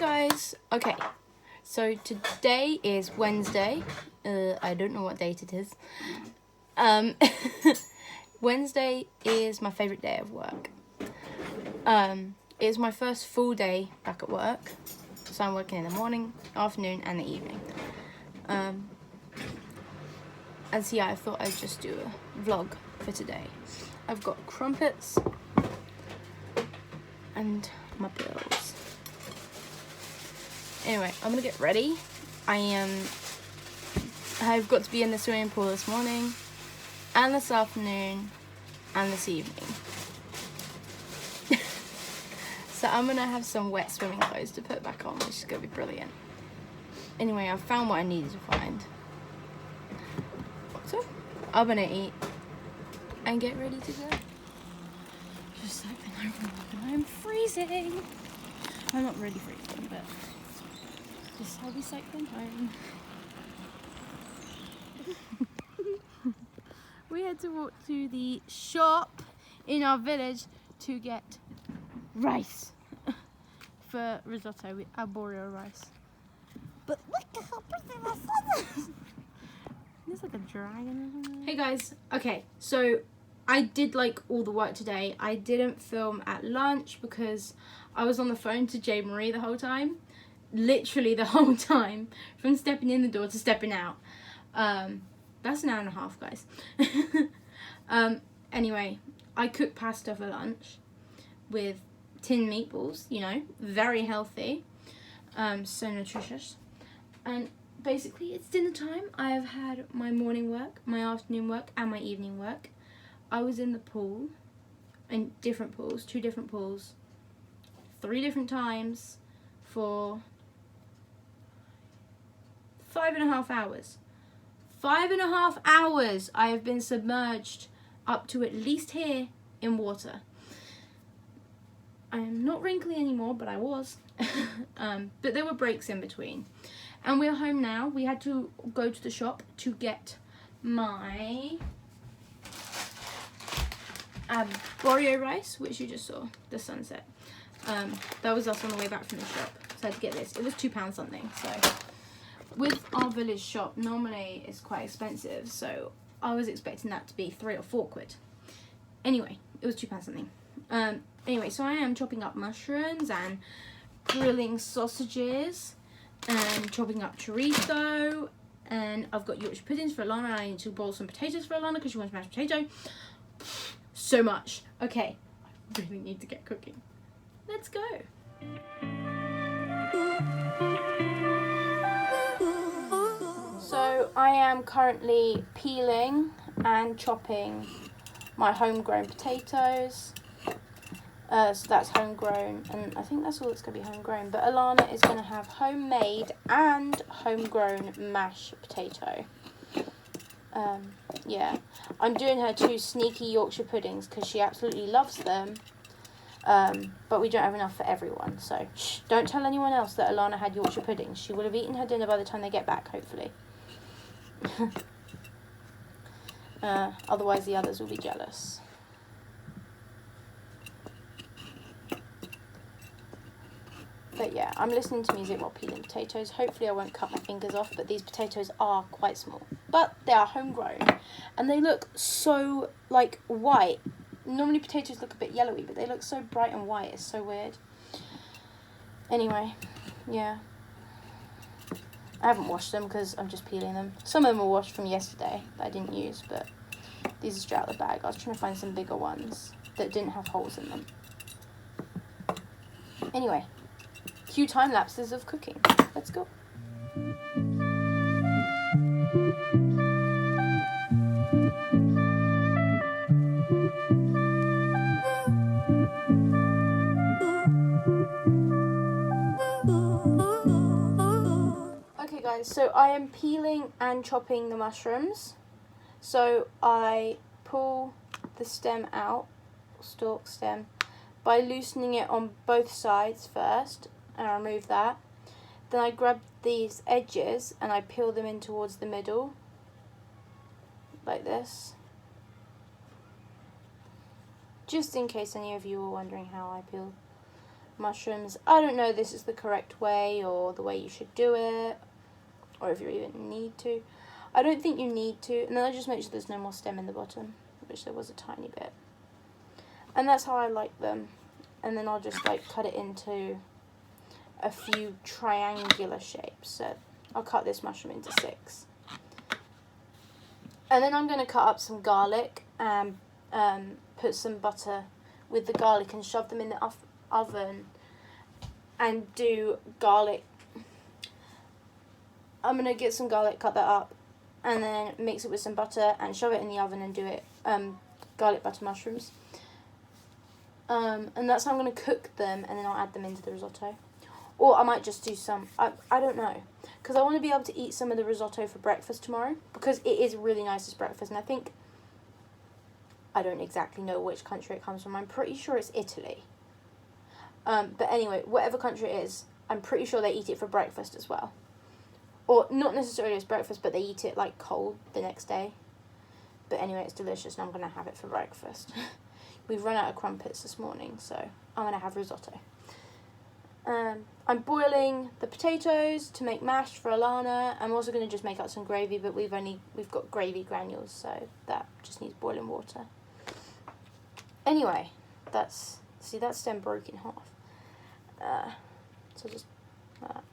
guys. Okay, so today is Wednesday. I don't know what date it is. Wednesday is my favourite day of work. It's my first full day back at work. So I'm working in the morning, afternoon and the evening. And so yeah, I thought I'd just do a vlog for today. I've got crumpets and my bills. Anyway, I'm gonna get ready. I've got to be in the swimming pool this morning and this afternoon and this evening. So I'm gonna have some wet swimming clothes to put back on, which is gonna be brilliant. Anyway, I've found what I needed to find. So I'm gonna eat and get ready to go. Just cycling home. I'm freezing. I'm not really freezing, but just I'll be cycling home. We had to walk to the shop in our village to get rice for risotto with arboreal rice. But look how pretty my son is. There's like a dragon or something. Hey guys, okay, so I did like all the work today. I didn't film at lunch because I was on the phone to Jade Marie the whole time. Literally the whole time, from stepping in the door to stepping out. That's an hour and a half, guys. Anyway, I cooked pasta for lunch with tin meatballs, you know, very healthy, so nutritious. And basically it's dinner time. I have had my morning work, my afternoon work and my evening work. I was in the pool, in different pools, 2 different pools, 3 different times for 5.5 hours. 5.5 hours I have been submerged up to at least here in water. I am not wrinkly anymore, but I was. But there were breaks in between. And we're home now. We had to go to the shop to get my arboreal rice, which you just saw, the sunset. That was us on the way back from the shop. So I had to get this. It was £2 something, so. With our village shop, normally it's quite expensive, so I was expecting that to be 3 or 4 quid. Anyway, it was £2 something. Anyway, so I am chopping up mushrooms and grilling sausages and chopping up chorizo, and I've got Yorkshire puddings for Alana. I need to boil some potatoes for Alana because she wants mashed potato. So much. Okay, I really need to get cooking. Let's go. So I am currently peeling and chopping my homegrown potatoes. So that's homegrown, and I think that's all that's going to be homegrown. But Alana is going to have homemade and homegrown mashed potato. Yeah, I'm doing her 2 sneaky Yorkshire puddings because she absolutely loves them. But we don't have enough for everyone, so shh, don't tell anyone else that Alana had Yorkshire puddings. She will have eaten her dinner by the time they get back, hopefully. Otherwise the others will be jealous. But yeah, I'm listening to music while peeling potatoes. Hopefully I won't cut my fingers off, but these potatoes are quite small. But they are homegrown, and they look so, like, white. Normally potatoes look a bit yellowy, but they look so bright and white. It's so weird. Anyway, yeah. I haven't washed them because I'm just peeling them. Some of them were washed from yesterday that I didn't use, but these are straight out of the bag. I was trying to find some bigger ones that didn't have holes in them. Anyway, cue time lapses of cooking. Let's go. Okay guys, so I am peeling and chopping the mushrooms. So I pull the stem out, stalk stem, by loosening it on both sides first, and I remove that. Then I grab these edges and I peel them in towards the middle, like this. Just in case any of you were wondering how I peel mushrooms. I don't know if this is the correct way or the way you should do it, or if you even need to. I don't think you need to. And then I just make sure there's no more stem in the bottom, which there was a tiny bit. And that's how I like them. And then I'll just like cut it into a few triangular shapes. So I'll cut this mushroom into 6. And then I'm going to cut up some garlic and put some butter with the garlic and shove them in the oven and do garlic. I'm going to get some garlic, cut that up, and then mix it with some butter and shove it in the oven and do it garlic butter mushrooms. And that's how I'm going to cook them, and then I'll add them into the risotto. Or I might just do some, I don't know. Because I want to be able to eat some of the risotto for breakfast tomorrow. Because it is really nice as breakfast. And I think, I don't exactly know which country it comes from. I'm pretty sure it's Italy. But anyway, whatever country it is, I'm pretty sure they eat it for breakfast as well. Or not necessarily as breakfast, but they eat it like cold the next day. But anyway, it's delicious and I'm going to have it for breakfast. We've run out of crumpets this morning, so I'm going to have risotto. I'm boiling the potatoes to make mash for Alana. I'm also going to just make up some gravy, but we've got gravy granules, so that just needs boiling water. Anyway, that stem broke in half. So just that.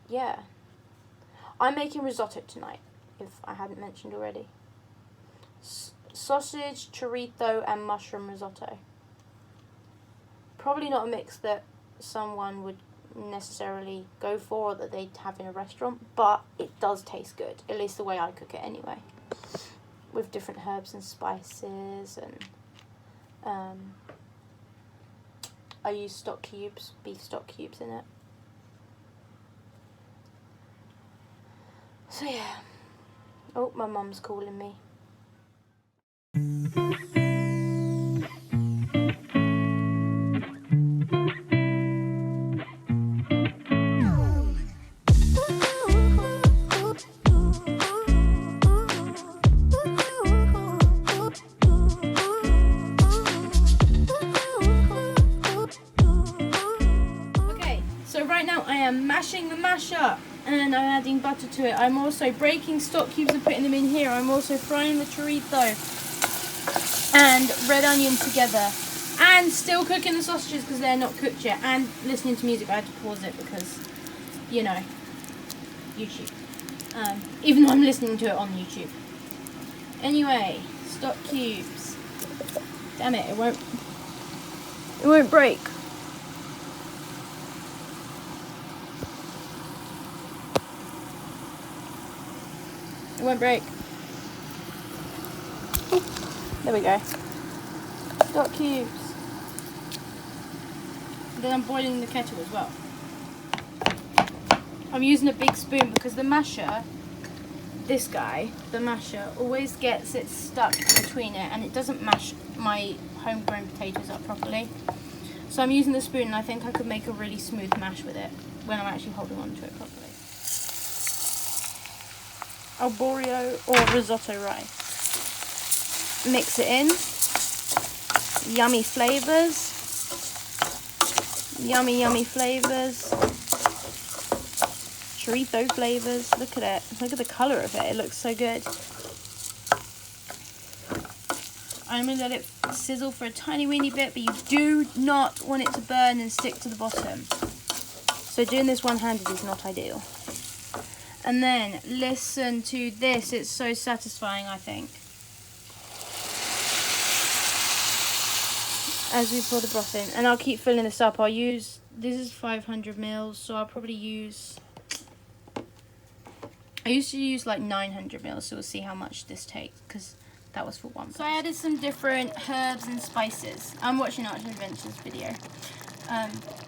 Yeah. I'm making risotto tonight, if I hadn't mentioned already. Sausage, chorizo, and mushroom risotto. Probably not a mix that someone would necessarily go for or that they'd have in a restaurant, but it does taste good, at least the way I cook it anyway, with different herbs and spices. And I use stock cubes, beef stock cubes in it. So yeah. Oh, my mum's calling me. Mashing the mash up, and I'm adding butter to it. I'm also breaking stock cubes and putting them in here. I'm also frying the chorizo and red onion together, and still cooking the sausages because they're not cooked yet, and listening to music. I had to pause it because, you know, YouTube, even though I'm listening to it on YouTube. Anyway, stock cubes. Damn it, it won't break. It won't break. There we go. Stock cubes. Then I'm boiling the kettle as well. I'm using a big spoon because the masher, this guy, the masher, always gets it stuck between it and it doesn't mash my homegrown potatoes up properly. So I'm using the spoon and I think I could make a really smooth mash with it when I'm actually holding on to it properly. Arborio or risotto rice. Mix it in. Yummy flavours. Yummy flavours. Chorizo flavours. Look at it. Look at the colour of it. It looks so good. I'm going to let it sizzle for a tiny weeny bit, but you do not want it to burn and stick to the bottom. So doing this one-handed is not ideal. And then listen to this. It's so satisfying, I think. As we pour the broth in. And I'll keep filling this up. This is 500 mils, so I'll probably use... I used to use like 900 mils, so we'll see how much this takes, because that was for one person. So I added some different herbs and spices. I'm watching Arch Adventures video.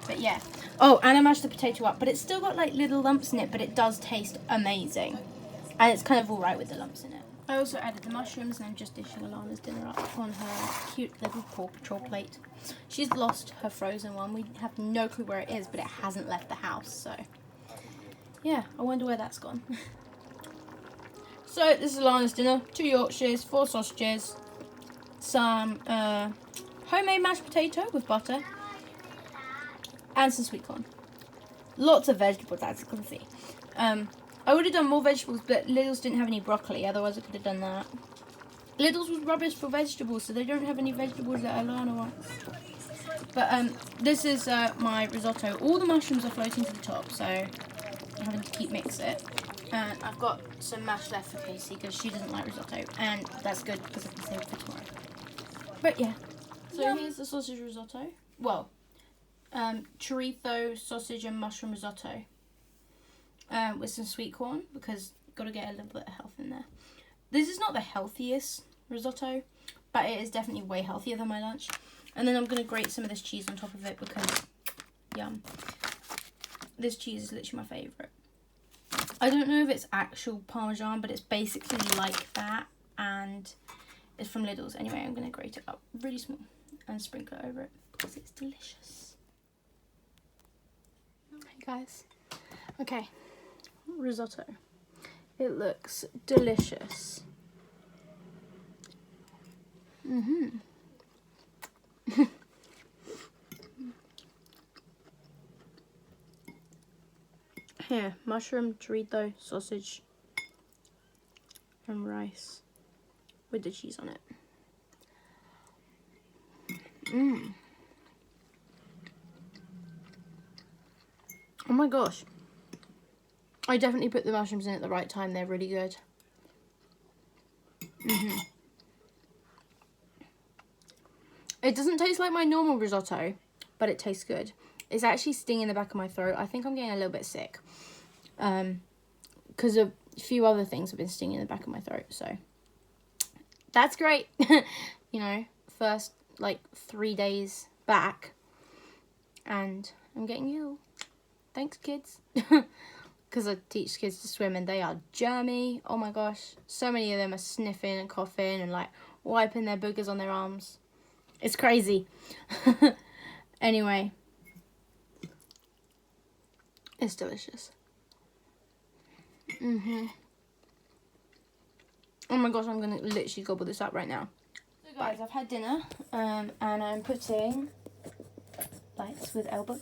But yeah. Oh, and I mashed the potato up, but it's still got like little lumps in it, but it does taste amazing. And it's kind of alright with the lumps in it. I also added the mushrooms, and I'm just dishing Alana's dinner up on her cute little Paw Patrol plate. She's lost her frozen one. We have no clue where it is, but it hasn't left the house, so... yeah, I wonder where that's gone. So, this is Alana's dinner. 2 Yorkshires, 4 sausages, some homemade mashed potato with butter and some sweet corn. Lots of vegetables, as you can see. I would have done more vegetables, but Lidl's didn't have any broccoli, otherwise I could have done that. Lidl's was rubbish for vegetables, so they don't have any vegetables that Alana wants. But this is my risotto. All the mushrooms are floating to the top, so I'm having to keep mix it. And I've got some mash left for Casey because she doesn't like risotto, and that's good because I can save it for tomorrow. But yeah, so here's the sausage risotto. Well, chorizo, sausage, and mushroom risotto with some sweet corn because got to get a little bit of health in there. This is not the healthiest risotto, but it is definitely way healthier than my lunch. And then I'm going to grate some of this cheese on top of it because, yum. This cheese is literally my favourite. I don't know if it's actual Parmesan, but it's basically like that. And it's from Lidl's. Anyway, I'm going to grate it up really small and sprinkle it over it because it's delicious. Hey guys. Okay. Risotto. It looks delicious. Here, mushroom, chorizo, sausage, and rice with the cheese on it. Oh my gosh. I definitely put the mushrooms in at the right time. They're really good. It doesn't taste like my normal risotto, but it tastes good. It's actually stinging the back of my throat. I think I'm getting a little bit sick. Because a few other things have been stinging the back of my throat. So that's great. You know, first like 3 days back. And I'm getting ill. Thanks, kids. Because I teach kids to swim and they are germy. Oh my gosh. So many of them are sniffing and coughing and like wiping their boogers on their arms. It's crazy. Anyway. It's delicious. Oh my gosh, I'm going to literally gobble this up right now. So guys, I've had dinner. And I'm putting... Bites with elbow.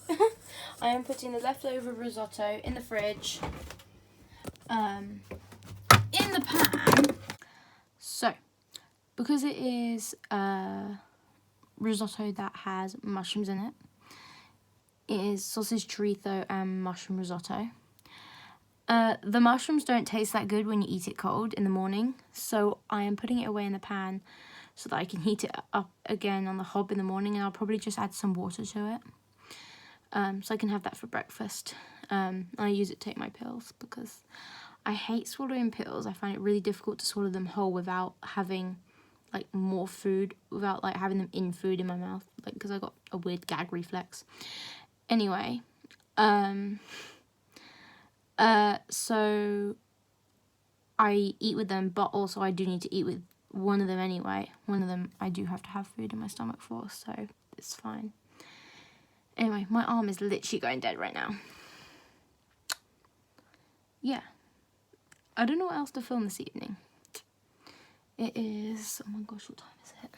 I am putting the leftover risotto in the fridge, in the pan. So, because it is risotto that has mushrooms in it, it is sausage, chorizo, and mushroom risotto. The mushrooms don't taste that good when you eat it cold in the morning, so I am putting it away in the pan so that I can heat it up again on the hob in the morning, and I'll probably just add some water to it. So I can have that for breakfast. I use it to take my pills because I hate swallowing pills. I find it really difficult to swallow them whole without having like more food, without like having them in food in my mouth, like because I got a weird gag reflex. Anyway, so I eat with them, but also I do need to eat with one of them anyway. One of them I do have to have food in my stomach for, so it's fine. Anyway, my arm is literally going dead right now. Yeah. I don't know what else to film this evening. It is... Oh my gosh, what time is it?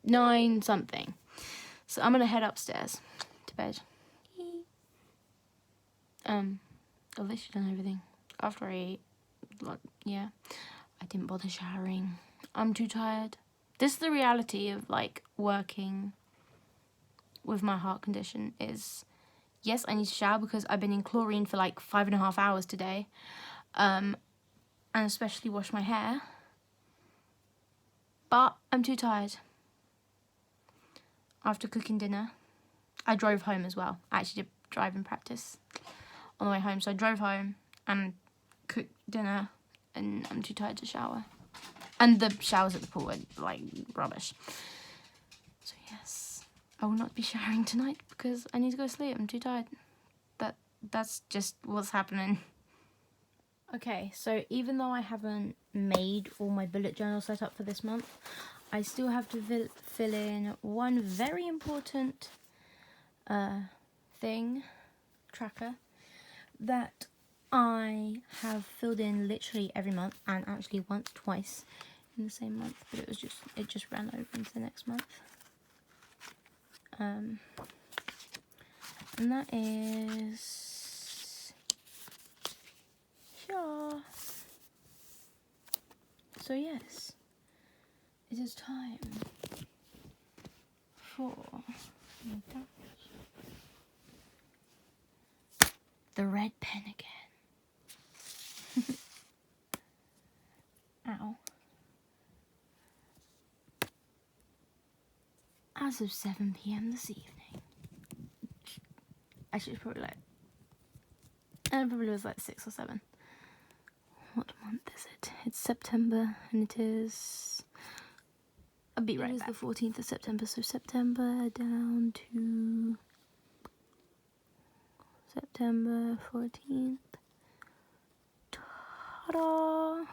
9 something. So I'm going to head upstairs to bed. I've literally done everything. After I ate, like, yeah, I didn't bother showering. I'm too tired. This is the reality of like working with my heart condition is, yes, I need to shower because I've been in chlorine for like 5.5 hours today. And especially wash my hair. But I'm too tired. After cooking dinner, I drove home as well. I actually did driving practice on the way home. So I drove home and cooked dinner and I'm too tired to shower. And the showers at the pool were, like, rubbish. So, yes. I will not be showering tonight because I need to go to sleep. I'm too tired. That's just what's happening. Okay, so even though I haven't made all my bullet journal set up for this month, I still have to fill in one very important tracker, that I have filled in literally every month, and actually once, twice in the same month, but it just ran over into the next month. And that is, yeah. So yes, it is time for the red pen again. Ow. As of 7 PM this evening. Actually, it's probably like, it probably was like 6 or 7. What month is it? It's September, and it is, I'll be right back. It is the 14th of September, so September down to September 14th. Ta-da!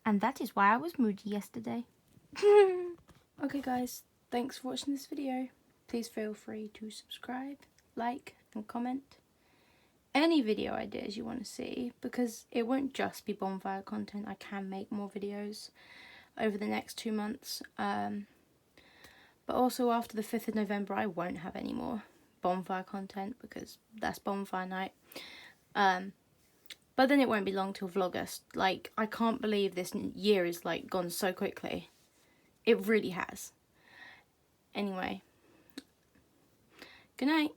And that is why I was moody yesterday. Okay guys, thanks for watching this video. Please feel free to subscribe, like and comment any video ideas you want to see, because it won't just be bonfire content. I can make more videos over the next 2 months, but also after the 5th of November I won't have any more bonfire content because that's bonfire night. But then it won't be long till Vlogmas. Like, I can't believe this year is like gone so quickly. It really has. Anyway, good night.